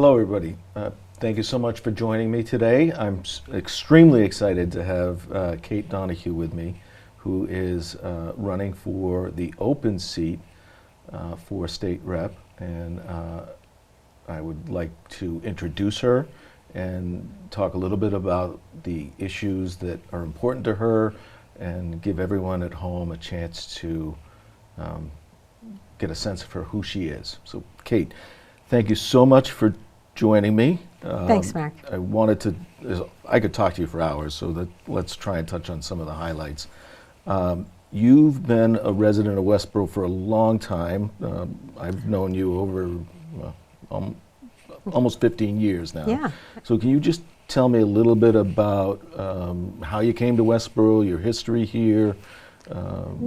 Hello, everybody. Thank you so much for joining me today. I'm extremely excited to have Kate Donaghue with me, who is running for the open seat for state rep. And I would like to introduce her and talk a little bit about the issues that are important to her and give everyone at home a chance to get a sense for who she is. So, Kate, thank you so much for joining me. Thanks, Mark. I could talk to you for hours, so let's try and touch on some of the highlights. You've been a resident of Westborough for a long time. I've known you over almost 15 years now. Yeah. So can you just tell me a little bit about how you came to Westborough, your history here?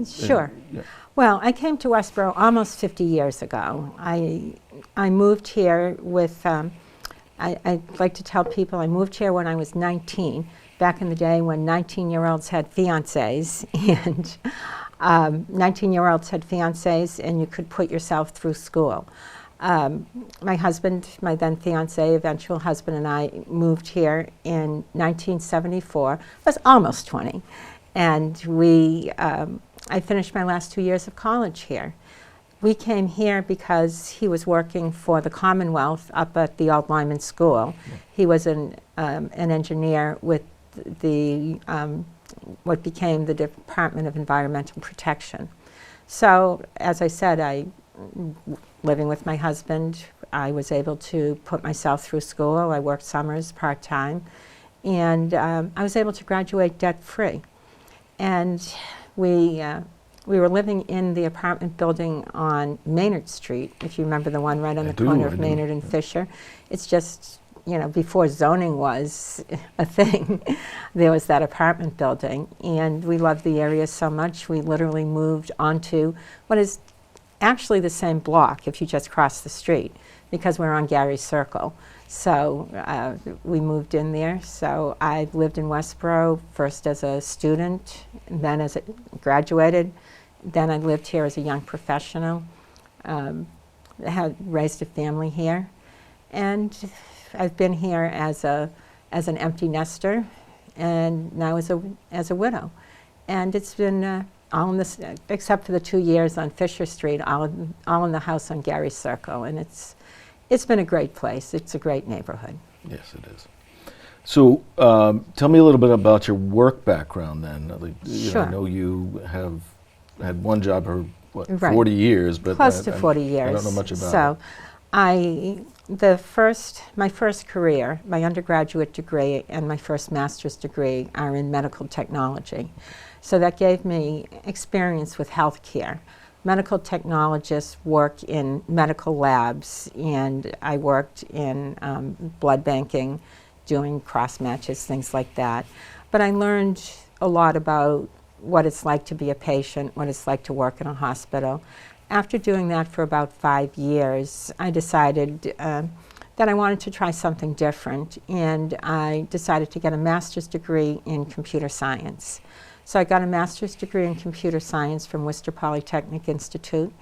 Sure. Yeah. Well, I came to Westborough almost 50 years ago. I moved here with, I'd like to tell people I moved here when I was 19, back in the day when 19-year-olds had fiancés, and 19-year-olds had fiancés and you could put yourself through school. My husband, my then fiancé, eventual husband, and I moved here in 1974. I was almost 20, and I finished my last 2 years of college here. We came here because he was working for the Commonwealth up at the Old Lyman School. He was an engineer with the what became the Department of Environmental Protection. So, as I said, living with my husband, I was able to put myself through school. I worked summers part-time, and I was able to graduate debt-free. And we were living in the apartment building on Maynard Street, if you remember the one right on the corner of Maynard and Fisher. It's just, before zoning was a thing, there was that apartment building. And we loved the area so much, we literally moved onto what is actually the same block if you just cross the street, because we're on Gary Circle. So we moved in there. So I lived in Westborough first as a student, and then as I graduated. Then I lived here as a young professional. Had raised a family here, and I've been here as an empty nester, and now as a widow. And it's been all in this, except for the 2 years on Fisher Street, all in the house on Gary Circle, and it's been a great place. It's a great neighborhood. Yes, it is. So tell me a little bit about your work background then. Sure. I know you have had one job for, what, Right. 40 years? But Close to 40 years. I don't know much about so my first career, my undergraduate degree and my first master's degree are in medical technology. So that gave me experience with healthcare. Medical technologists work in medical labs, and I worked in blood banking, doing cross matches, things like that. But I learned a lot about what it's like to be a patient, what it's like to work in a hospital. After doing that for about 5 years, I decided that I wanted to try something different, and I decided to get a master's degree in computer science. So I got a master's degree in computer science from Worcester Polytechnic Institute,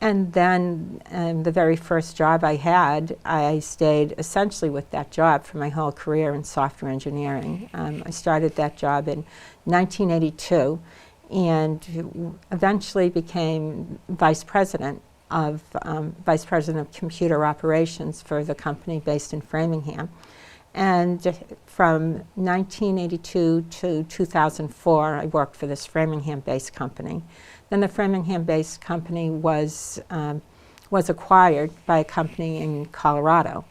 and then the very first job I had, I stayed essentially with that job for my whole career in software engineering. I started that job in 1982 and eventually became vice president of computer operations for the company based in Framingham. And from 1982 to 2004, I worked for this Framingham-based company. Then the Framingham-based company was acquired by a company in Colorado.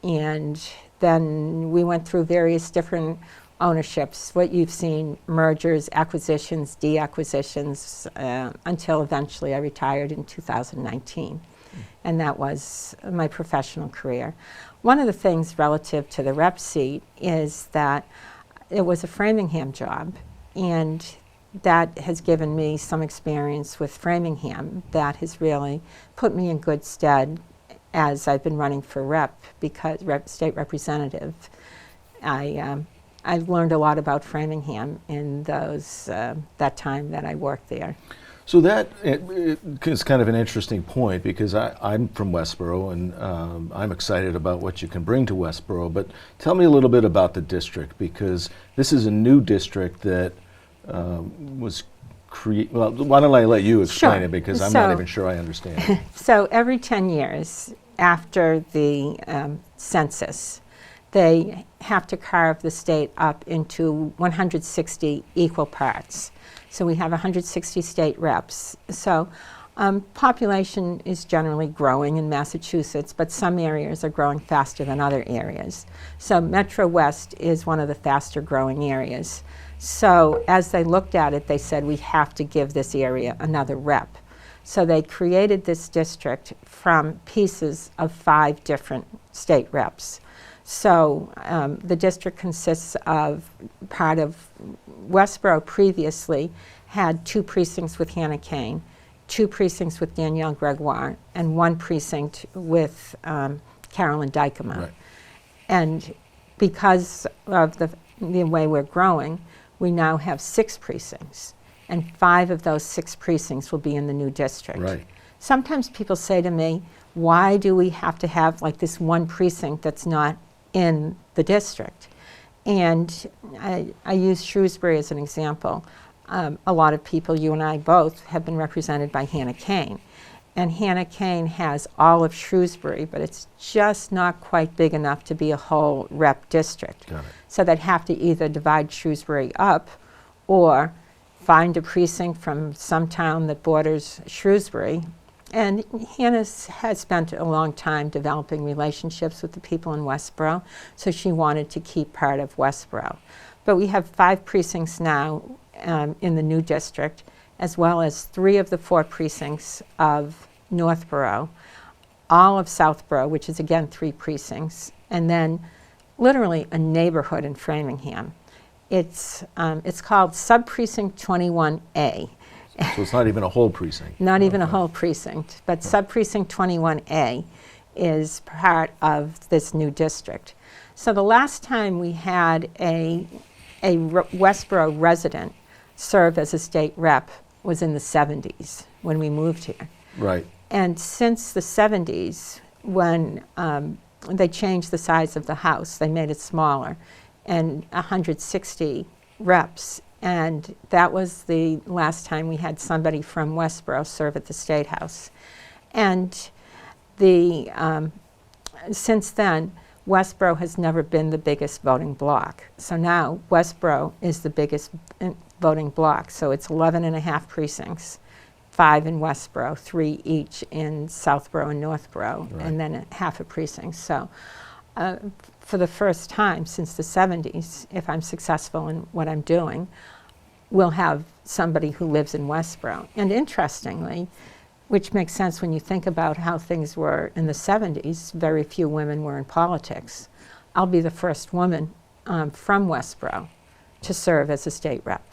And then we went through various different ownerships, what you've seen, mergers, acquisitions, de-acquisitions, until eventually I retired in 2019. And that was my professional career. One of the things relative to the rep seat is that it was a Framingham job, and that has given me some experience with Framingham that has really put me in good stead as I've been running for state representative. I've learned a lot about Framingham in that time that I worked there. So that it is kind of an interesting point because I'm from Westborough and I'm excited about what you can bring to Westborough. But tell me a little bit about the district because this is a new district that was created. Well, why don't I let you explain Sure. it because I'm not even sure I understand. So every 10 years after the census, they have to carve the state up into 160 equal parts. So we have 160 state reps. So population is generally growing in Massachusetts, but some areas are growing faster than other areas. So Metro West is one of the faster growing areas. So as they looked at it, they said, we have to give this area another rep. So they created this district from pieces of 5 different state reps. So the district consists of part of Westborough previously had 2 precincts with Hannah Kane, 2 precincts with Danielle Gregoire, and 1 precinct with Carolyn Dykema. Right. And because of the way we're growing, we now have 6 precincts, and 5 of those 6 precincts will be in the new district. Right. Sometimes people say to me, why do we have to have like this 1 precinct that's not in the district? And I use Shrewsbury as an example. A lot of people, you and I both, have been represented by Hannah Kane. And Hannah Kane has all of Shrewsbury, but it's just not quite big enough to be a whole rep district. Got it. So they'd have to either divide Shrewsbury up or find a precinct from some town that borders Shrewsbury. And Hannah has spent a long time developing relationships with the people in Westborough, so she wanted to keep part of Westborough. But we have 5 precincts now in the new district, as well as 3 of the 4 precincts of Northborough, all of Southborough, which is again 3 precincts, and then literally a neighborhood in Framingham. It's called Sub-Precinct 21A. So it's not even a whole precinct. Not even a whole precinct, but Sub-Precinct 21A is part of this new district. So the last time we had a Westborough resident serve as a state rep was in the 70s when we moved here. Right. And since the 70s, when they changed the size of the House, they made it smaller, and 160 reps. And that was the last time we had somebody from Westborough serve at the State House. And since then, Westborough has never been the biggest voting block. So now Westborough is the biggest voting block. So it's 11 and a half precincts, 5 in Westborough, 3 each in Southborough and Northborough, Right. and then half a precinct. So for the first time since the 70s, if I'm successful in what I'm doing, we'll have somebody who lives in Westborough. And interestingly, which makes sense when you think about how things were in the 70s, very few women were in politics. I'll be the first woman from Westborough to serve as a state rep.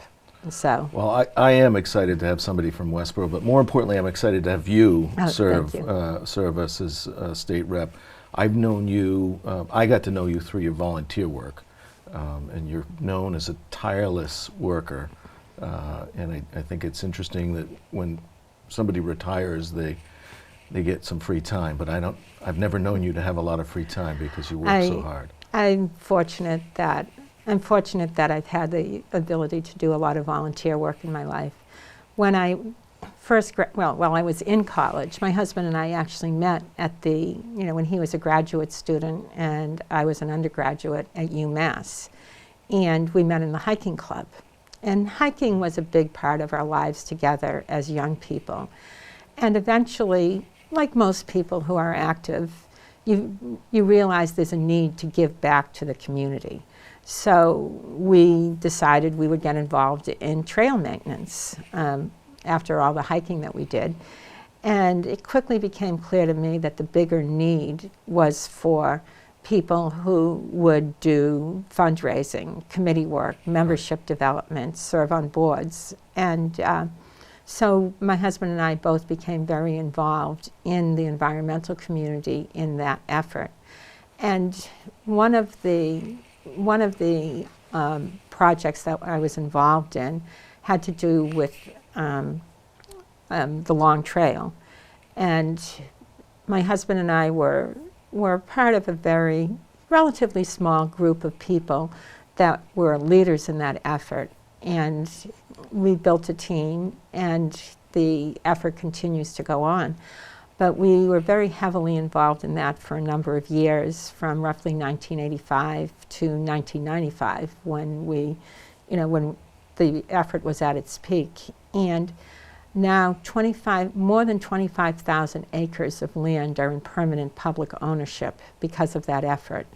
So, Well, I am excited to have somebody from Westborough, but more importantly, I'm excited to have you Oh, serve thank you. serve us as state rep. I've known you, I got to know you through your volunteer work, and you're known as a tireless worker. And I think it's interesting that when somebody retires, they get some free time, but I've never known you to have a lot of free time because you work so hard. I'm fortunate that I've had the ability to do a lot of volunteer work in my life. When I while I was in college, my husband and I actually met at when he was a graduate student and I was an undergraduate at UMass. And we met in the hiking club. And hiking was a big part of our lives together as young people. And eventually, like most people who are active, you realize there's a need to give back to the community. So we decided we would get involved in trail maintenance after all the hiking that we did. And it quickly became clear to me that the bigger need was for people who would do fundraising, committee work, membership development, serve on boards. And so my husband and I both became very involved in the environmental community in that effort. And one of the projects that I was involved in had to do with the long trail. And my husband and I were part of a very relatively small group of people that were leaders in that effort. And we built a team, and the effort continues to go on. But we were very heavily involved in that for a number of years, from roughly 1985 to 1995, when when the effort was at its peak. And now more than 25,000 acres of land are in permanent public ownership because of that effort.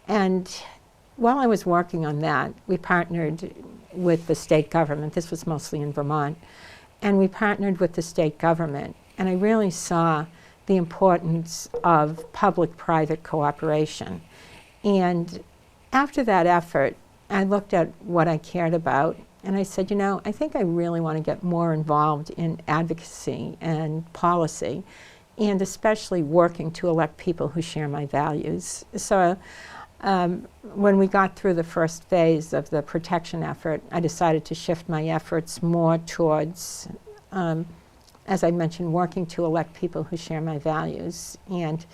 And while I was working on that, we partnered with the state government. This was mostly in Vermont. And we partnered with the state government. And I really saw the importance of public-private cooperation. And after that effort, I looked at what I cared about, and I said, I think I really want to get more involved in advocacy and policy, and especially working to elect people who share my values. So when we got through the first phase of the protection effort, I decided to shift my efforts more towards, as I mentioned, working to elect people who share my values. And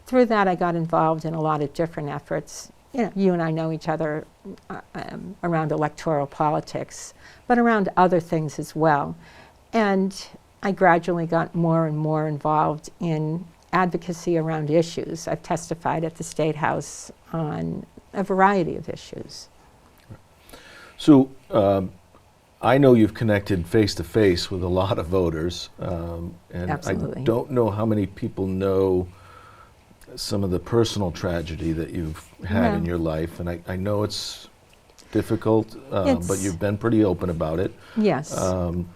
through that, I got involved in a lot of different efforts. You and I know each other around electoral politics, but around other things as well. And I gradually got more and more involved in advocacy around issues. I've testified at the State House on a variety of issues. So I know you've connected face-to-face with a lot of voters, and Absolutely. I don't know how many people know some of the personal tragedy that you've had in your life, and I know it's difficult, but you've been pretty open about it. Yes. Can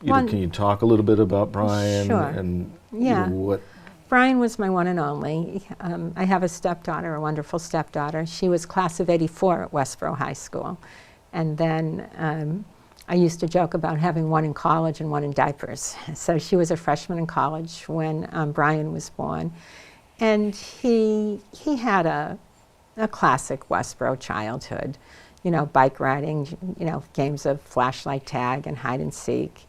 you talk a little bit about Brian? Sure. And what? Brian was my one and only. I have a stepdaughter, a wonderful stepdaughter. She was class of '84 at Westborough High School, and then I used to joke about having one in college and one in diapers. So she was a freshman in college when Brian was born. And he had a classic Westborough childhood, bike riding, games of flashlight tag and hide and seek.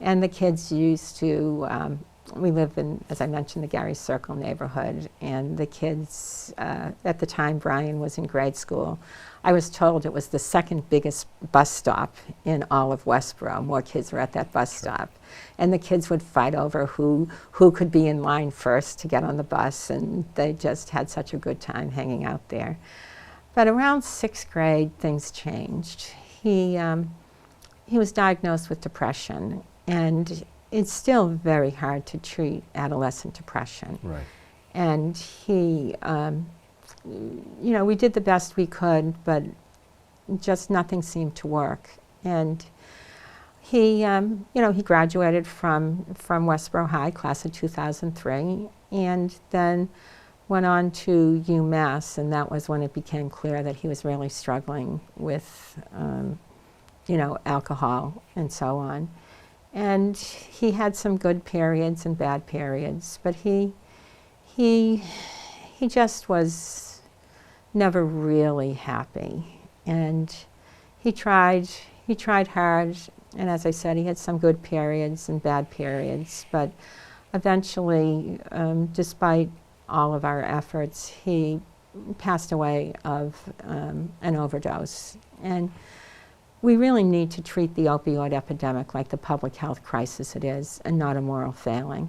And the kids used to, we live in, as I mentioned, the Gary Circle neighborhood, and the kids, at the time Brian was in grade school, I was told it was the second biggest bus stop in all of Westborough. More kids were at that bus stop. And the kids would fight over who could be in line first to get on the bus, and they just had such a good time hanging out there. But around sixth grade, things changed. He was diagnosed with depression, and it's still very hard to treat adolescent depression. Right. And he, we did the best we could, but just nothing seemed to work. And he, he graduated from Westborough High, class of 2003, and then went on to UMass, and that was when it became clear that he was really struggling with, alcohol and so on. And he had some good periods and bad periods, but he just was never really happy. And he tried hard, and as I said, he had some good periods and bad periods, but eventually, despite all of our efforts, he passed away of an overdose. And we really need to treat the opioid epidemic like the public health crisis it is, and not a moral failing.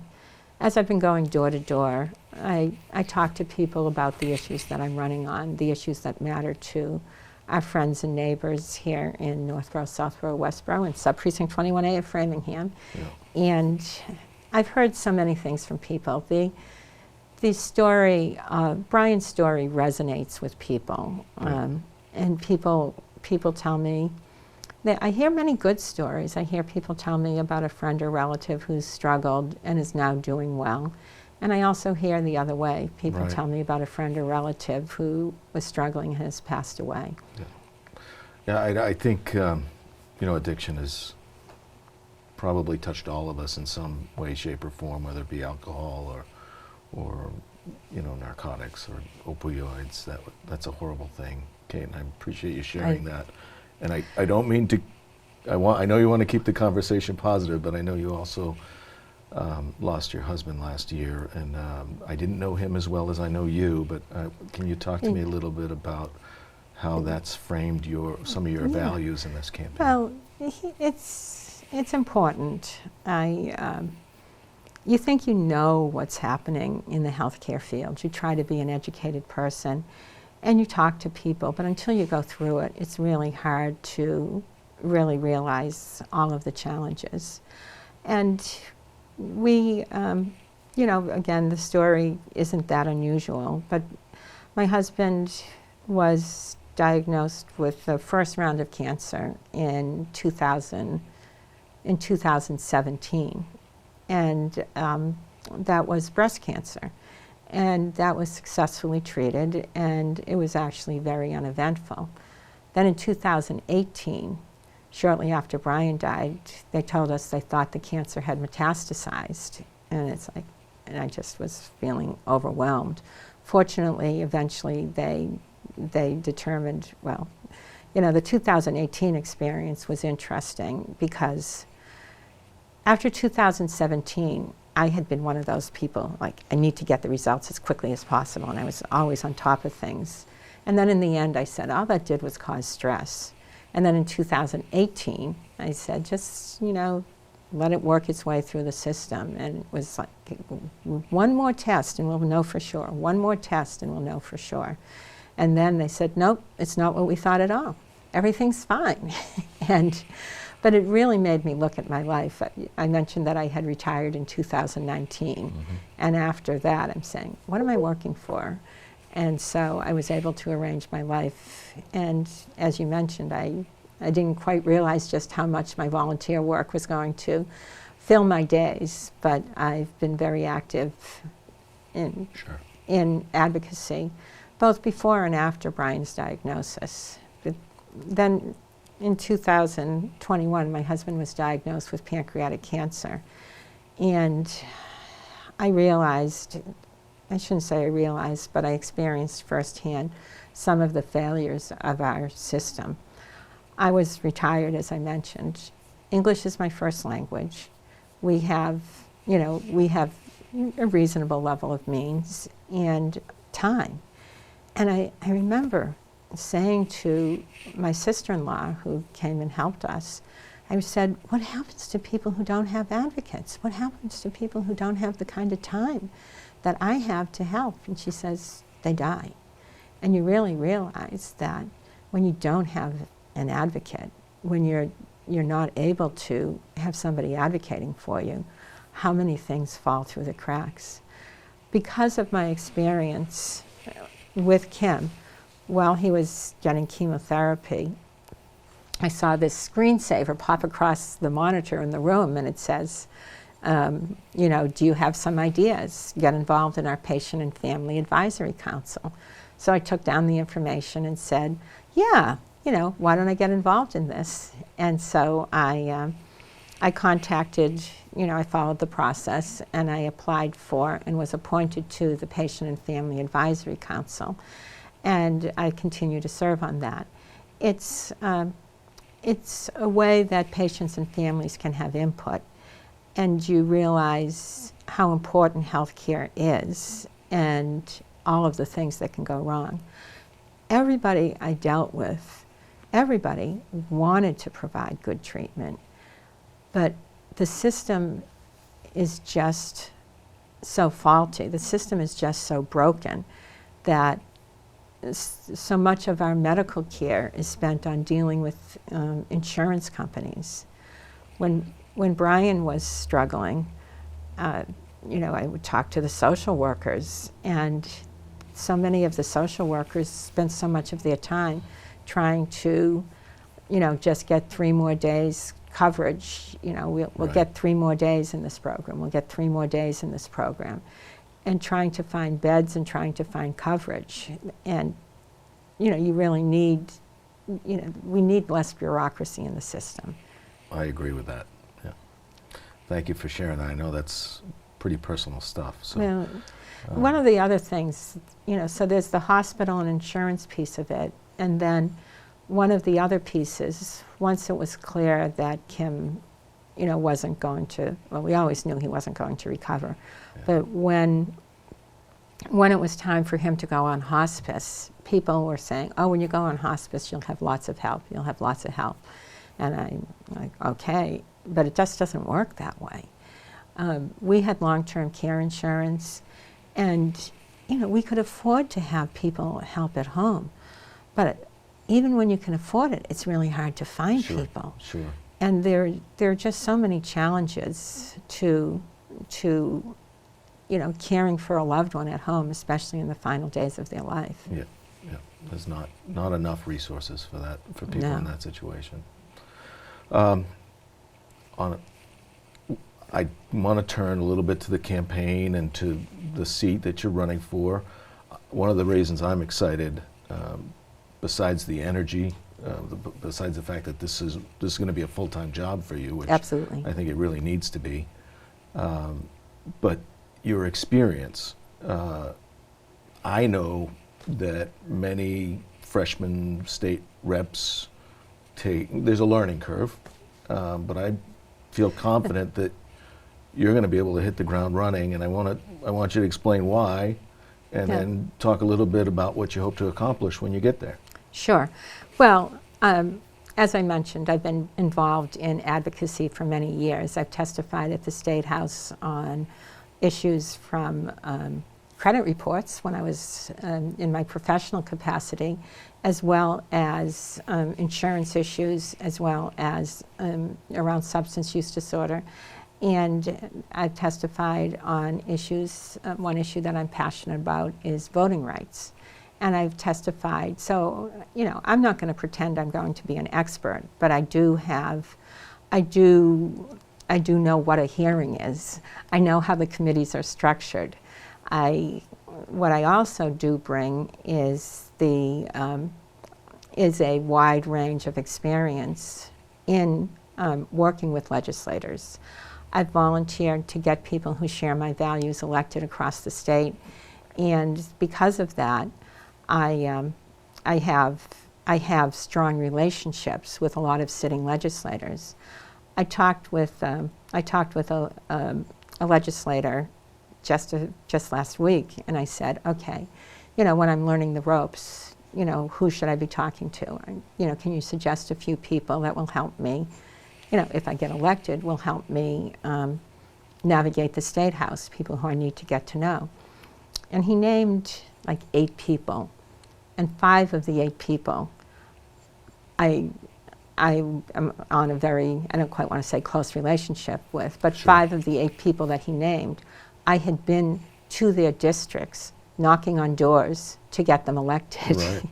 As I've been going door to door, I talk to people about the issues that I'm running on, the issues that matter to our friends and neighbors here in Northborough, Southborough, Westborough, and sub-precinct 21A of Framingham. Yeah. And I've heard so many things from people. The story, Brian's story resonates with people. And people tell me, I hear many good stories. I hear people tell me about a friend or relative who's struggled and is now doing well. And I also hear the other way. People tell me about a friend or relative who was struggling and has passed away. Yeah, I think, addiction has probably touched all of us in some way, shape, or form, whether it be alcohol or narcotics or opioids. That's a horrible thing, Kate, and I appreciate you sharing that. And I don't mean to, I know you want to keep the conversation positive, but I know you also lost your husband last year, and I didn't know him as well as I know you, but can you talk to me a little bit about how that's framed some of your values in this campaign? Well, it's important. You think you know what's happening in the healthcare field. You try to be an educated person, and you talk to people, but until you go through it, it's really hard to really realize all of the challenges. And we, again, the story isn't that unusual, but my husband was diagnosed with the first round of cancer in 2017, and that was breast cancer. And that was successfully treated, and it was actually very uneventful. Then in 2018, shortly after Brian died, they told us they thought the cancer had metastasized, and I just was feeling overwhelmed. Fortunately, eventually they determined, well, the 2018 experience was interesting because after 2017, I had been one of those people, like, I need to get the results as quickly as possible, and I was always on top of things. And then in the end, I said, all that did was cause stress. And then in 2018, I said, just, let it work its way through the system. And it was like, one more test and we'll know for sure. One more test and we'll know for sure. And then they said, nope, it's not what we thought at all. Everything's fine. But it really made me look at my life. I mentioned that I had retired in 2019. Mm-hmm. And after that, I'm saying, what am I working for? And so I was able to arrange my life. And as you mentioned, I didn't quite realize just how much my volunteer work was going to fill my days. But I've been very active in advocacy, both before and after Brian's diagnosis. But then in 2021, my husband was diagnosed with pancreatic cancer. And I realized, I shouldn't say I realized, but I experienced firsthand some of the failures of our system. I was retired, as I mentioned. English is my first language. We have a reasonable level of means and time. And I remember saying to my sister-in-law, who came and helped us, I said, what happens to people who don't have advocates? What happens to people who don't have the kind of time that I have to help? And she says, they die. And you really realize that when you don't have an advocate, when you're not able to have somebody advocating for you, how many things fall through the cracks. Because of my experience with Kim, while he was getting chemotherapy, I saw this screensaver pop across the monitor in the room, and it says, do you have some ideas? Get involved in our Patient and Family Advisory Council. So I took down the information and said, yeah, why don't I get involved in this? And so I contacted, I followed the process, and I applied for and was appointed to the Patient and Family Advisory Council. And I continue to serve on that. It's a way that patients and families can have input, and you realize how important healthcare is and all of the things that can go wrong. Everybody I dealt with, everybody wanted to provide good treatment, but the system is just so faulty. The system is just so broken that so much of our medical care is spent on dealing with insurance companies. When Brian was struggling, I would talk to the social workers, and so many of the social workers spent so much of their time trying to, just get 3 more days coverage. We'll Right. get 3 more days in this program. We'll get 3 more days in this program. And trying to find beds and trying to find coverage. And, you really need, we need less bureaucracy in the system. I agree with that. Yeah. Thank you for sharing that. I know that's pretty personal stuff. So, Well, one of the other things, so there's the hospital and insurance piece of it. And then one of the other pieces, once it was clear that Kim wasn't going to, well, we always knew he wasn't going to recover. Yeah. But when it was time for him to go on hospice, people were saying, oh, when you go on hospice, you'll have lots of help. You'll have lots of help. And I'm like, okay, but it just doesn't work that way. We had long-term care insurance, and we could afford to have people help at home. But even when you can afford it, it's really hard to find people. Sure. And there are just so many challenges to caring for a loved one at home, especially in the final days of their life. Yeah. There's not enough resources for that, for people in that situation. I want to turn a little bit to the campaign and to the seat that you're running for. One of the reasons I'm excited, besides the energy, besides the fact that this is going to be a full-time job for you, which Absolutely. I think it really needs to be, but your experience. I know that many freshman state reps there's a learning curve, but I feel confident that you're going to be able to hit the ground running, and I want you to explain why, and then talk a little bit about what you hope to accomplish when you get there. Sure. Well, as I mentioned, I've been involved in advocacy for many years. I've testified at the State House on issues from credit reports when I was in my professional capacity, as well as insurance issues, as well as around substance use disorder. And I've testified on issues, one issue that I'm passionate about is voting rights. And I've testified, so, I'm not going to pretend I'm going to be an expert, but I do know what a hearing is. I know how the committees are structured. What I also do bring is a wide range of experience in working with legislators. I've volunteered to get people who share my values elected across the state, and because of that, I have strong relationships with a lot of sitting legislators. I talked with a legislator just last week, and I said, okay, when I'm learning the ropes, who should I be talking to? Can you suggest a few people that will help me, if I get elected, will help me navigate the State House, people who I need to get to know. And he named like 8 people, and 5 of the 8 people I am on a very, I don't quite want to say close relationship with, but Sure. 5 of the 8 people that he named, I had been to their districts knocking on doors to get them elected. Right.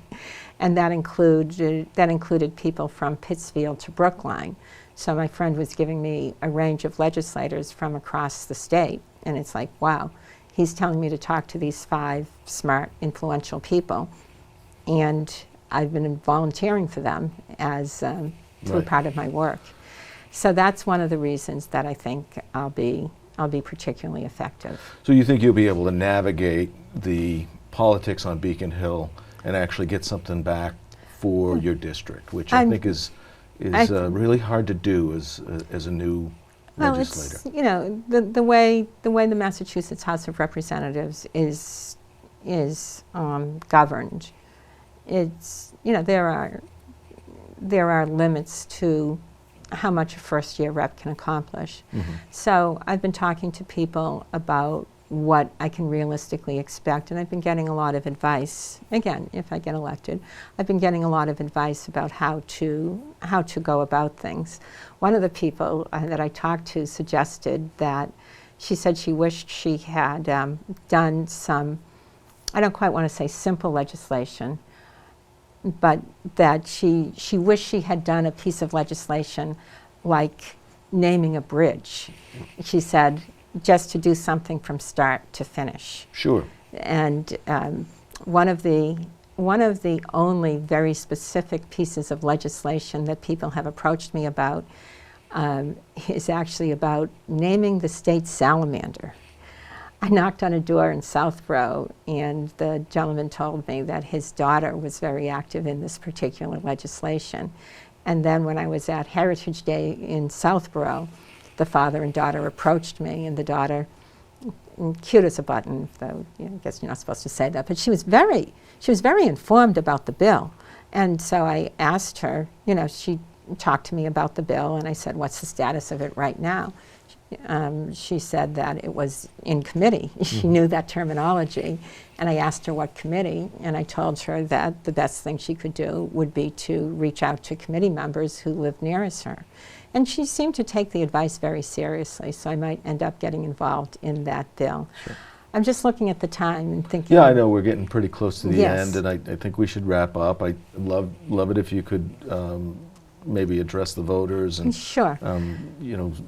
And that included people from Pittsfield to Brookline. So my friend was giving me a range of legislators from across the state, and it's like, wow, he's telling me to talk to these 5 smart, influential people, and I've been volunteering for them as through Right. part of my work. So that's one of the reasons that I think I'll be particularly effective. So you think you'll be able to navigate the politics on Beacon Hill and actually get something back for your district, which I think is really hard to do as a new legislator. Well, it's, the way the Massachusetts House of Representatives is governed. It's, there are limits to how much a first-year rep can accomplish. Mm-hmm. So I've been talking to people about what I can realistically expect, and I've been getting a lot of advice. Again, if I get elected, I've been getting a lot of advice about how to go about things. One of the people that I talked to suggested that she said she wished she had done some, I don't quite want to say simple legislation, but that she wished she had done a piece of legislation like naming a bridge. She said, just to do something from start to finish. Sure. And one of the only very specific pieces of legislation that people have approached me about is actually about naming the state salamander. I knocked on a door in Southborough, and the gentleman told me that his daughter was very active in this particular legislation. And then when I was at Heritage Day in Southborough, the father and daughter approached me, and the daughter, cute as a button, though I guess you're not supposed to say that, but she was very informed about the bill. And so I asked her, she talked to me about the bill, and I said, what's the status of it right now? She said that it was in committee. She knew that terminology. And I asked her what committee, and I told her that the best thing she could do would be to reach out to committee members who live nearest her. And she seemed to take the advice very seriously, so I might end up getting involved in that bill. Sure. I'm just looking at the time and thinking. Yeah, I know we're getting pretty close to the Yes. end, and I think we should wrap up. I love it if you could maybe address the voters and Sure.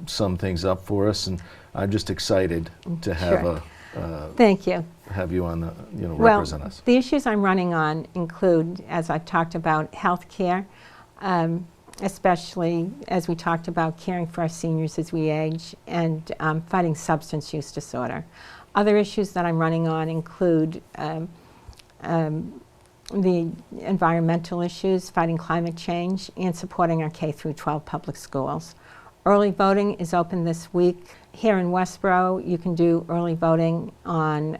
Sum things up for us. And I'm just excited to have Sure. Thank you. have you on the Well, represent us. the issues I'm running on include, as I've talked about, health care, especially as we talked about caring for our seniors as we age, and fighting substance use disorder. Other issues that I'm running on include the environmental issues, fighting climate change, and supporting our K through 12 public schools. Early voting is open this week. Here in Westborough, you can do early voting on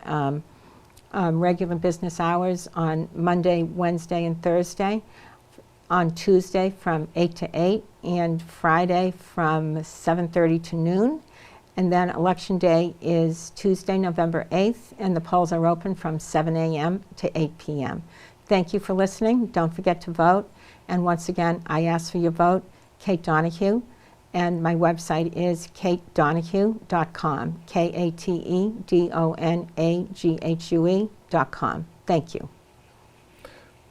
regular business hours on Monday, Wednesday, and Thursday, on Tuesday from 8 to 8, and Friday from 7:30 to noon. And then Election Day is Tuesday, November 8th, and the polls are open from 7 a.m. to 8 p.m. Thank you for listening. Don't forget to vote. And once again, I ask for your vote, Kate Donaghue, and my website is katedonaghue.com, KateDonaghue.com. Thank you.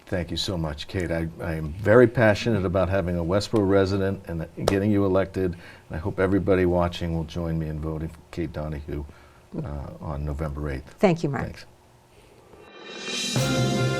Thank you so much, Kate. I am very passionate about having a Westborough resident and getting you elected. And I hope everybody watching will join me in voting for Kate Donaghue on November 8th. Thank you, Mark. Thanks.